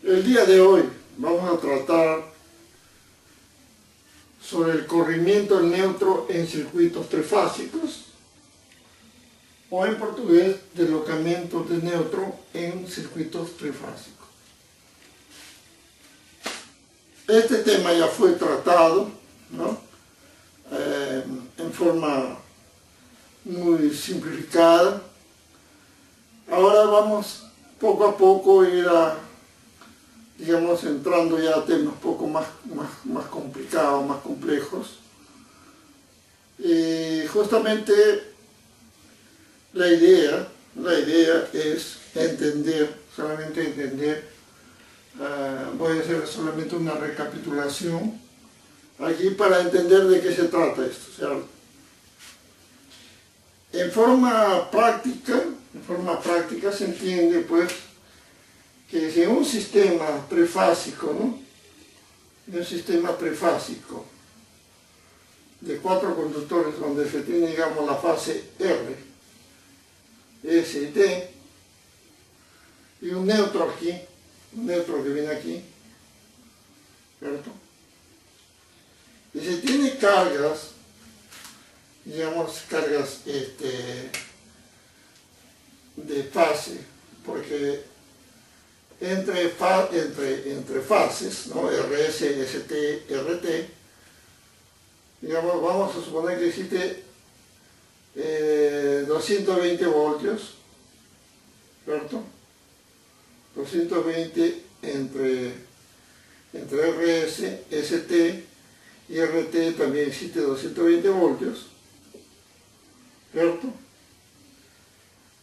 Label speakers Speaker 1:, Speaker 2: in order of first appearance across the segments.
Speaker 1: El día de hoy vamos a tratar sobre el corrimiento neutro en circuitos trifásicos, o en portugués, deslocamiento de neutro en circuitos trifásicos. Este tema ya fue tratado, ¿no? En forma muy simplificada. Ahora vamos poco a poco a ir digamos, entrando ya a temas un poco más complicados, más complejos. Y justamente la idea es entender, solamente entender. Voy a hacer solamente una recapitulación aquí para entender de qué se trata esto, ¿cierto? En forma práctica se entiende pues que si en un sistema trifásico, ¿no? En un sistema trifásico de 4 conductores donde se tiene, digamos, la fase R, S y T, y un neutro aquí, un neutro que viene aquí, ¿cierto? Y se tiene cargas, digamos, cargas de fase, porque entre fases, ¿no? RS, ST, RT, digamos, vamos a suponer que existe 220 voltios, ¿cierto? 220 entre RS, ST y RT también existe 220 voltios, ¿cierto?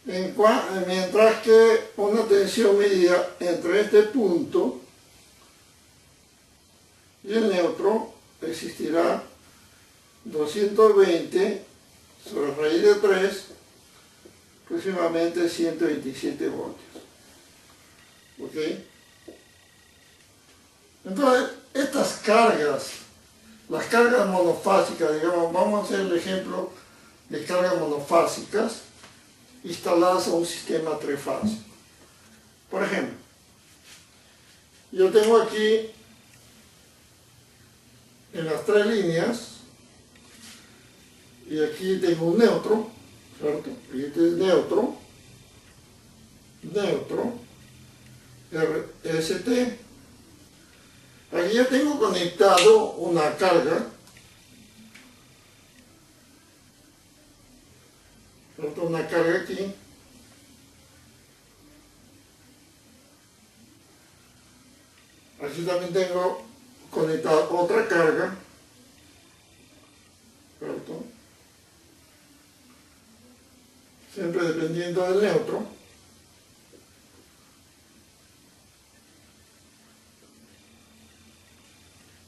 Speaker 1: Mientras que una tensión medida entre este punto y el neutro existirá 220 sobre raíz de 3, aproximadamente 127 voltios. ¿Ok? Entonces, estas cargas, las cargas monofásicas, digamos, vamos a hacer el ejemplo de cargas monofásicas instaladas a un sistema trifásico. Por ejemplo, yo tengo aquí en las 3 líneas, y aquí tengo un neutro, ¿cierto? Y este es neutro, ST. Aquí ya tengo conectado una carga, ¿cierto? Una carga aquí. Aquí también tengo conectada otra carga, ¿cierto? Siempre dependiendo del neutro.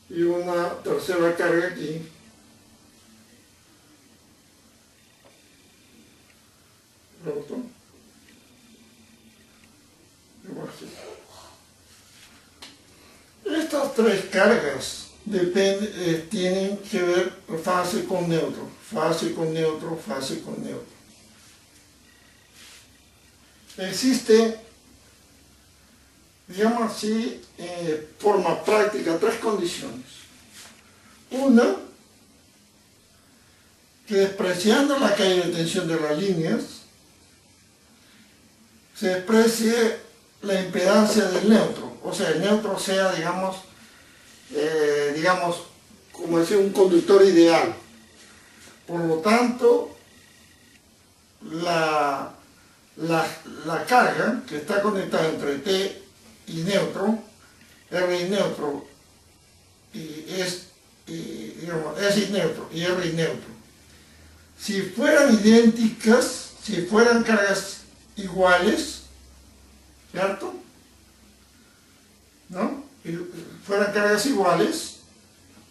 Speaker 1: Y una tercera carga aquí. ¿Cierto? Estas 3 cargas tienen que ver fase con neutro, fase con neutro, fase con neutro. Existe, digamos así, forma práctica, 3 condiciones. Una, que despreciando la caída de tensión de las líneas, se desprecie la impedancia del neutro, o sea, el neutro sea, digamos, como decir, un conductor ideal. Por lo tanto, la carga que está conectada entre T y neutro, R y neutro, S y neutro y R y neutro, si fueran idénticas, si fueran cargas iguales, ¿cierto? ¿No? Y fueran cargas iguales,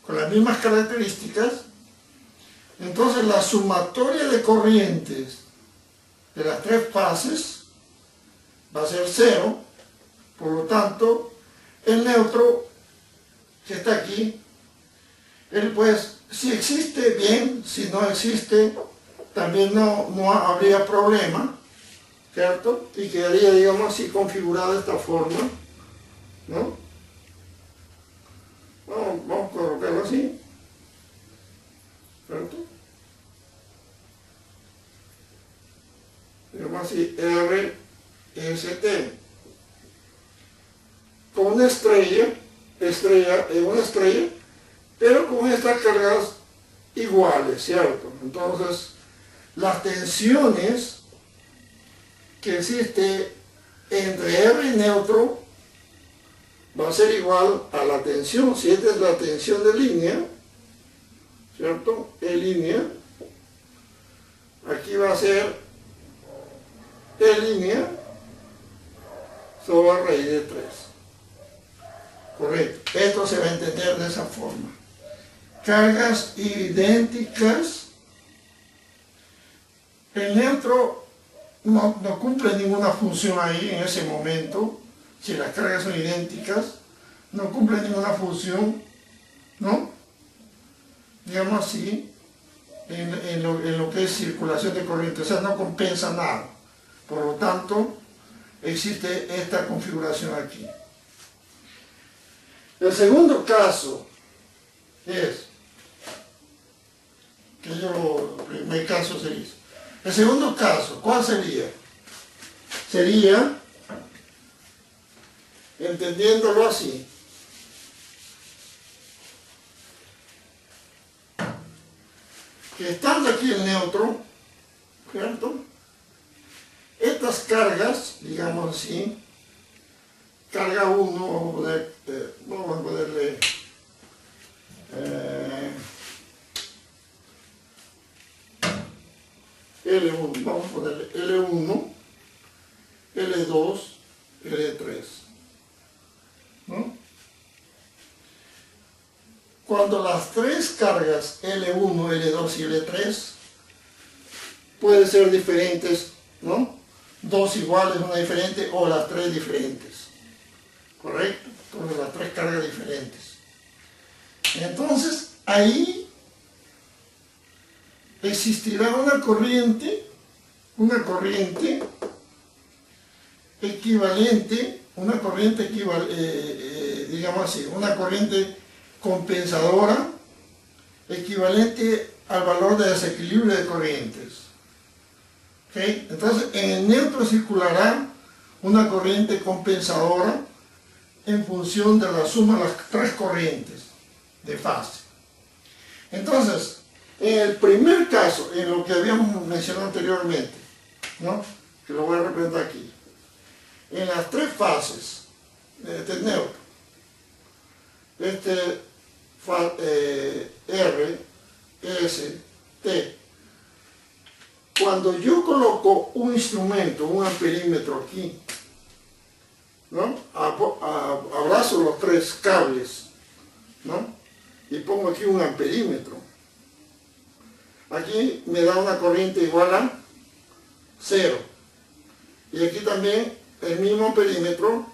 Speaker 1: con las mismas características, entonces la sumatoria de corrientes de las 3 fases va a ser 0, por lo tanto, el neutro que está aquí, él pues, si existe, bien, si no existe, también no habría problema, ¿cierto? Y quedaría, digamos así, configurada de esta forma, ¿no? Vamos a colocarlo así, ¿cierto? Digamos así, RST. Con una estrella, una estrella, pero con estas cargas iguales, ¿cierto? Entonces, las tensiones que existe entre R y neutro va a ser igual a la tensión, si esta es la tensión de línea, ¿cierto? E línea, aquí va a ser E línea sobre raíz de 3. Correcto. Esto se va a entender de esa forma. Cargas idénticas. El neutro no cumple ninguna función ahí en ese momento. Si las cargas son idénticas, no cumple ninguna función, ¿no? Digamos así, en lo que es circulación de corriente, o sea, no compensa nada. Por lo tanto, existe esta configuración aquí. El segundo caso es, que yo, el primer caso sería, el segundo caso, ¿cuál sería? Sería, entendiéndolo así, que estando aquí el neutro, ¿cierto? Estas cargas, digamos así, carga 1, vamos a ponerle L1, vamos a ponerle L1, L2, L3, ¿no? Cuando las tres cargas L1, L2 y L3 pueden ser diferentes, ¿no? Dos iguales, una diferente, o las tres diferentes. ¿Correcto? Entonces las tres cargas diferentes. Entonces, ahí existirá una corriente equivalente, digamos así, una corriente compensadora equivalente al valor de desequilibrio de corrientes. ¿Okay? Entonces, en el neutro circulará una corriente compensadora en función de la suma de las tres corrientes de fase. Entonces, en el primer caso, en lo que habíamos mencionado anteriormente, ¿no? Que lo voy a representar aquí, en las tres fases de este neutro, R, S, T, cuando yo coloco un instrumento, un amperímetro aquí, ¿no? Abrazo los tres cables, ¿no? Y pongo aquí un amperímetro. Aquí me da una corriente igual a 0. Y aquí también el mismo amperímetro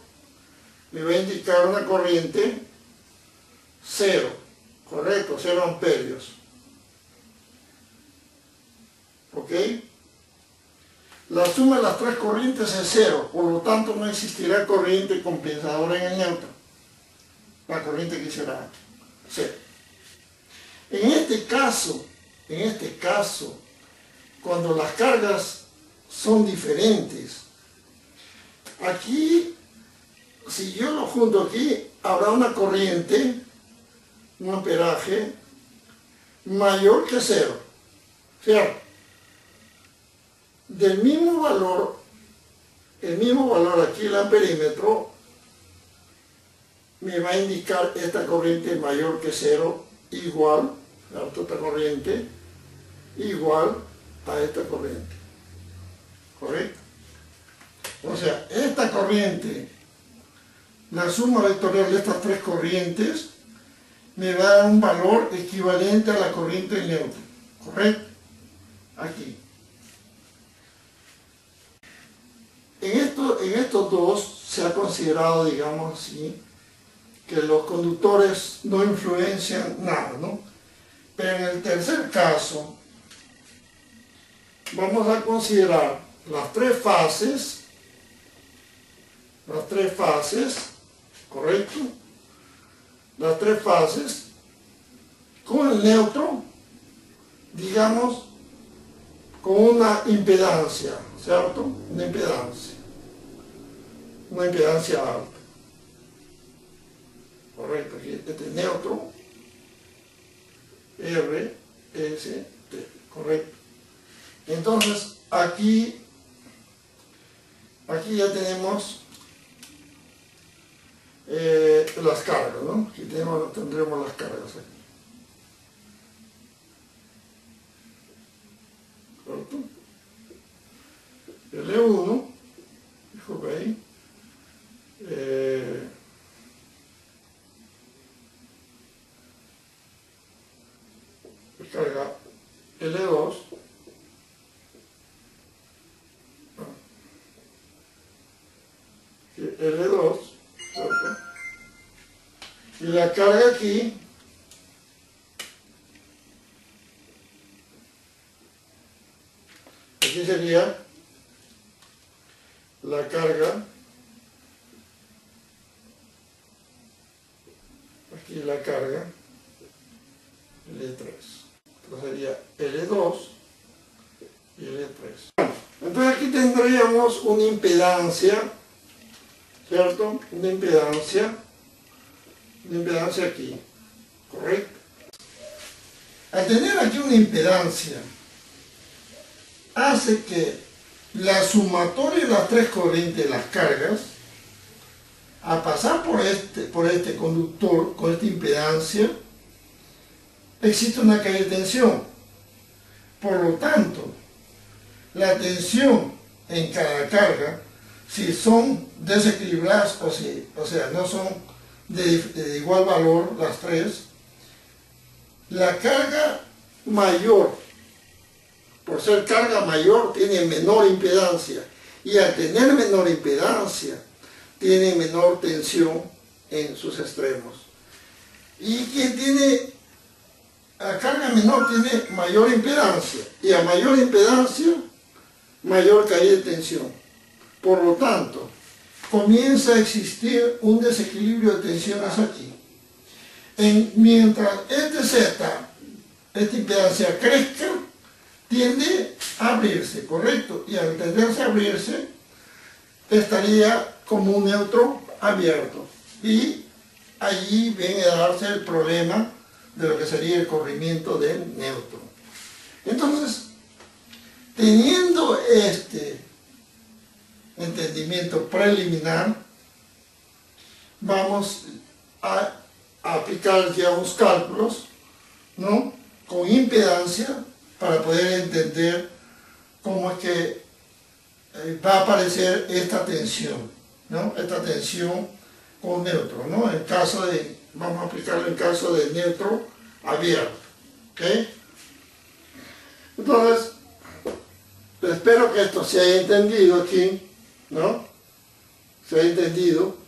Speaker 1: me va a indicar una corriente 0. Correcto, 0 amperios. ¿Ok? La suma de las tres corrientes es 0, por lo tanto no existirá corriente compensadora en el neutro. La corriente aquí será 0. En este caso, cuando las cargas son diferentes, aquí, si yo lo junto aquí, habrá una corriente, un amperaje, mayor que 0. ¿Cierto? Del mismo valor, aquí el amperímetro me va a indicar esta corriente mayor que 0, igual, esta corriente, igual a esta corriente. ¿Correcto? O sea, esta corriente, la suma vectorial de estas tres corrientes, me va a dar un valor equivalente a la corriente del neutro. ¿Correcto? Aquí. En estos dos se ha considerado, digamos así, que los conductores no influencian nada, ¿no? Pero en el tercer caso, vamos a considerar las tres fases, ¿correcto? Las tres fases, con el neutro, digamos, con una impedancia, ¿cierto? Una impedancia alta. Correcto, aquí este neutro, R, S, T, correcto. Entonces, aquí ya tenemos las cargas, ¿no? Aquí tendremos las cargas aquí. ¿Correcto? L1, dijo ahí, carga L2, L2, ¿cierto? Y la carga aquí sería la carga, aquí la carga L3, entonces sería L2 y L3. Entonces aquí tendríamos una impedancia, ¿cierto? Una impedancia aquí, ¿correcto? Al tener aquí una impedancia, hace que la sumatoria de las tres corrientes de las cargas, a pasar por este conductor con esta impedancia, existe una caída de tensión. Por lo tanto, la tensión en cada carga, si son desequilibradas o sea, no son de igual valor las tres, la carga mayor, por ser carga mayor, tiene menor impedancia, y al tener menor impedancia, tiene menor tensión en sus extremos. Y quien tiene a carga menor tiene mayor impedancia, y a mayor impedancia, mayor caída de tensión. Por lo tanto, comienza a existir un desequilibrio de tensiones aquí. Mientras esta impedancia crezca, tiende a abrirse, ¿correcto? Y al tenderse a abrirse, estaría como un neutro abierto. Y allí viene a darse el problema de lo que sería el corrimiento del neutro. Entonces, teniendo este entendimiento preliminar, vamos a aplicar ya unos cálculos, ¿no?, con impedancia, para poder entender cómo es que va a aparecer esta tensión, ¿no?, esta tensión con neutro, ¿no?, en caso de, vamos a aplicarlo en caso de neutro abierto, ¿ok? Entonces, espero que esto se haya entendido aquí, ¿no?, se haya entendido,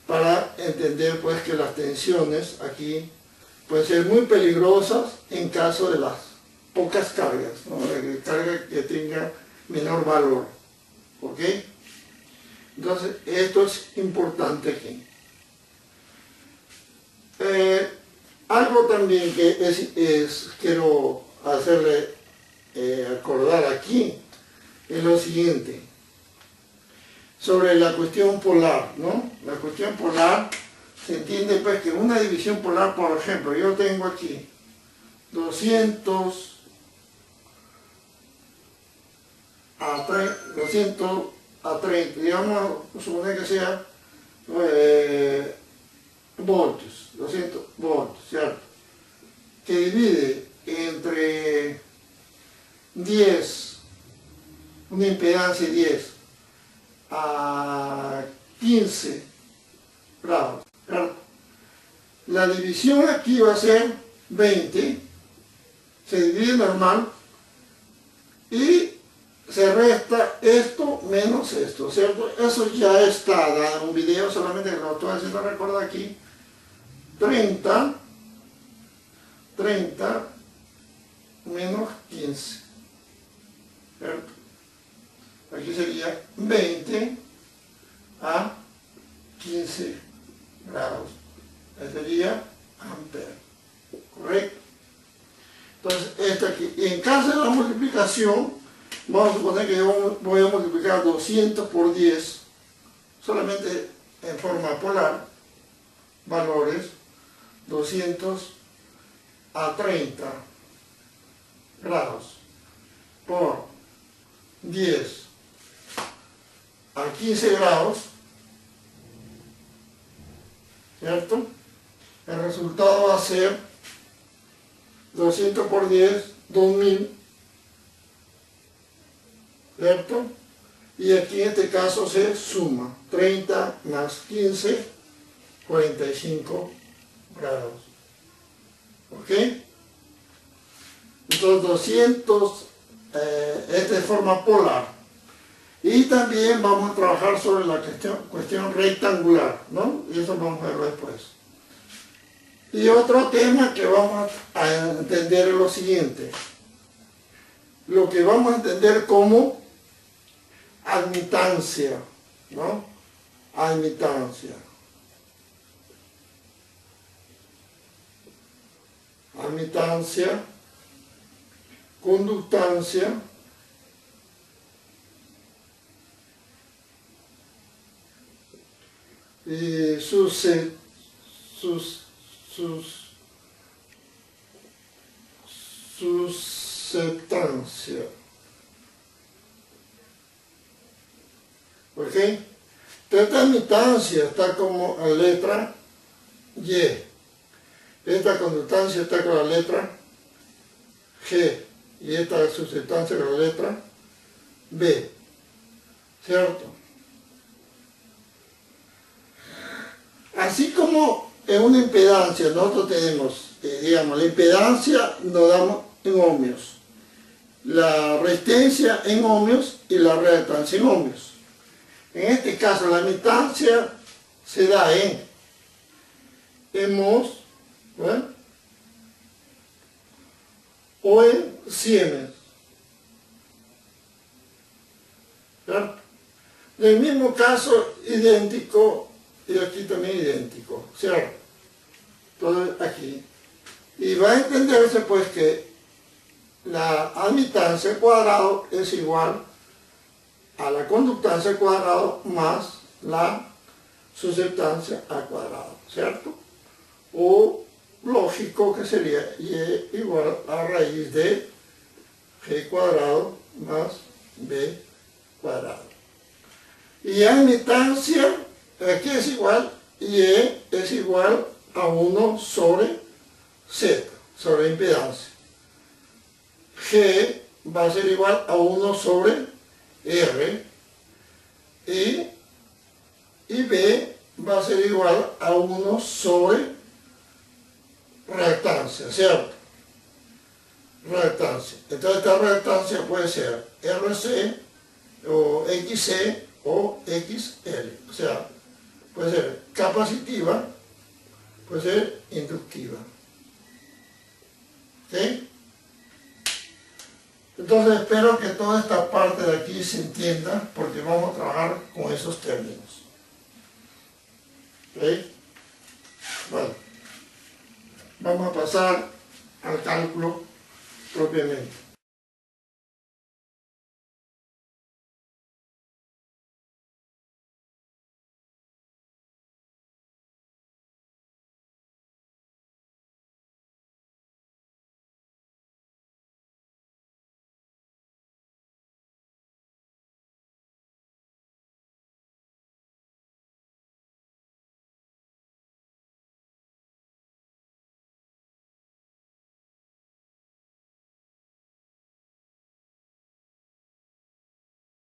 Speaker 1: para entender pues que las tensiones aquí pueden ser muy peligrosas en caso de las pocas cargas, ¿no?, de carga que tenga menor valor, ¿ok? Entonces, esto es importante aquí. Algo también que quiero hacerle acordar aquí es lo siguiente, sobre la cuestión polar, ¿no? La cuestión polar, se entiende pues que una división polar, por ejemplo, yo tengo aquí 200 a 30, digamos, suponer que sea voltios, 200 voltios, ¿cierto?, que divide entre 10, una impedancia 10 a 15 grados, ¿cierto? La división aquí va a ser 20, se divide normal y se resta esto menos esto, ¿cierto? Eso ya está dado en un video, solamente que lo estoy haciendo recordar aquí. 30 menos 15, ¿cierto? Aquí sería 20 a 15 grados. Ese sería ampere. ¿Correcto? Entonces, esta aquí. Y en caso de la multiplicación, vamos a suponer que yo voy a multiplicar 200 por 10, solamente en forma polar, valores 200 a 30 grados por 10 a 15 grados, ¿cierto? El resultado va a ser 200 por 10, 2000, ¿cierto? Y aquí en este caso se suma 30 más 15, 45 grados. ¿Ok? Entonces 200, esta es forma polar. Y también vamos a trabajar sobre la cuestión rectangular, ¿no? Y eso vamos a verlo después. Y otro tema que vamos a entender es lo siguiente. Lo que vamos a entender como admitancia, ¿no? Admitancia. Admitancia, conductancia, y susceptancia. ¿Ok? Esta admitancia está como la letra Y. Esta conductancia está con la letra G. Y esta susceptancia con la letra B. ¿Cierto? Así como en una impedancia nosotros tenemos, digamos, la impedancia nos damos en ohmios, la resistencia en ohmios y la reactancia en ohmios. En este caso la admitancia se da en mos, ¿verdad? O en Siemens. ¿Verdad? Del mismo caso idéntico, y aquí también idéntico, ¿cierto? Todo aquí. Y va a entenderse pues que la admitancia al cuadrado es igual a la conductancia al cuadrado más la susceptancia al cuadrado, ¿cierto? O lógico que sería Y igual a raíz de G cuadrado más B cuadrado. Y admitancia, aquí es igual, Y es igual a 1 sobre Z, sobre impedancia. G va a ser igual a 1 sobre R y B va a ser igual a 1 sobre reactancia, ¿cierto? Reactancia. Entonces esta reactancia puede ser RC o XC o XL. O sea, puede ser capacitiva, puede ser inductiva. ¿Ok? Entonces espero que toda esta parte de aquí se entienda porque vamos a trabajar con esos términos. ¿Ok? Bueno, vamos a pasar al cálculo propiamente.